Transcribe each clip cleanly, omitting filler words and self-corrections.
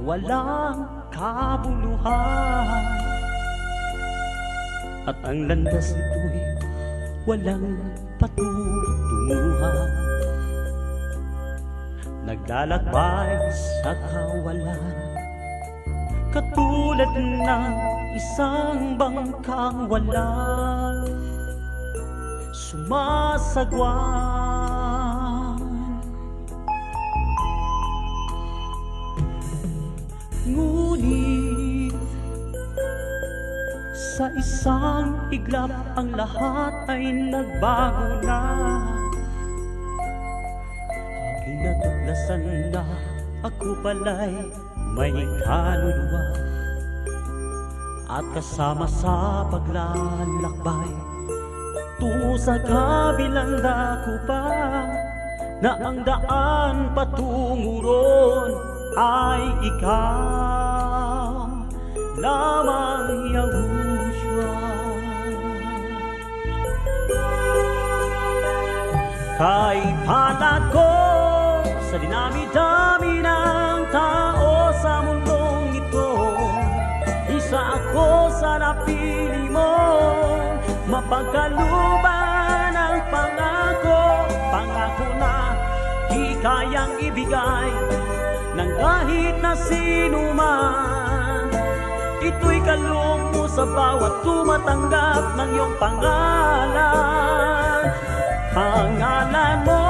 walang kabuluhan, at ang landas nito'y walang patutunguhan. Naglalakbay sa kawalan, katulad ng isang bangkang walang sumasagwan. Ngunit sa isang iglap ang lahat ay nagbago na. Aking natuklasan na ako pala'y may kaluluwa, at kasama sa paglalakbay tungo sa kabilang dako pa, na ang daan patungo ron ay ikaw lamang, Yahushua. Kahit hanad ko sa dinami-dami ng tao sa mundong ito, isa ako sa napili mo, mapagkaluban ang pangako na di kayang ibigay ng kahit na sino man. Ito'y kaloob mo sa bawat tumatanggap ng iyong pangalan. Pangalan mo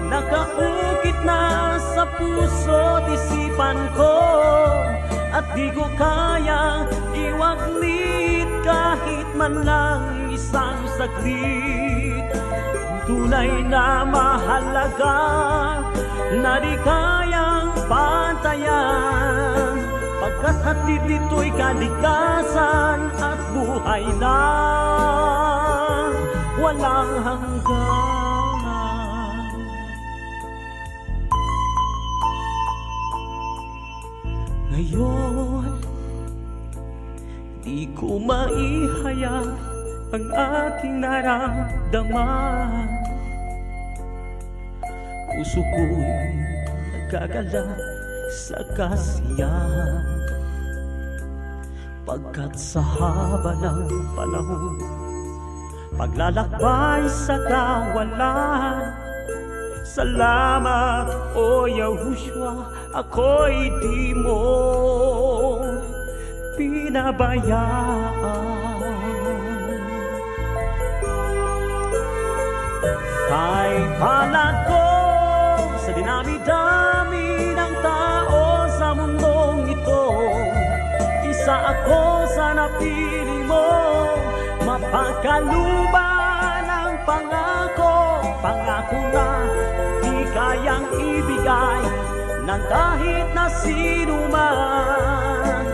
nakaukit na sa puso't isipan ko, at di ko kayang iwaglit kahit man lang isang saglit. Tunay na mahalaga na di kayang pantayan, pagkat hatid nito'y kaligtasan at buhay na walang hanggan. Ngayon, di ko maihayag ang aking naramdaman. Puso ko'y nagkagalak sa kasiyahan, pagkat sa haba ng panahon paglalakbay sa kawalan. Salamat, O Yahushua, ako'y di mo pinabayaan. Kahit palad ko sa dinami-dami ng tao sa mundong ito, isa ako sa napili mo, mapagkaluban ang pangako na di kayang ibigay ng kahit na sino man.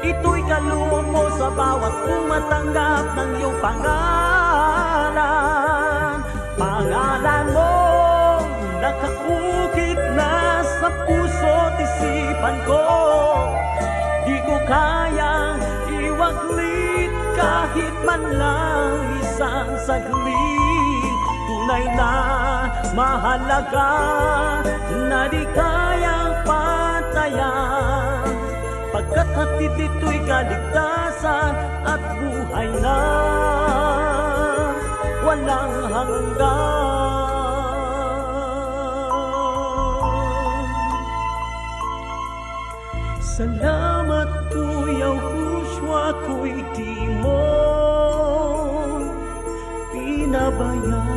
Ito'y kaloob mo sa bawat tumatanggap ng iyong pangalan. Pangalan mo nakaukit na sa puso't isipan ko, di ko kayang iwaglit kahit man lang isang saglit. Tunay na mahalaga na di kayang pantayan, pagkat hatid nito'y kaligtasan at buhay na walang hanggan. Salamat po, Yahushua, ako'y di mo pinabayaan.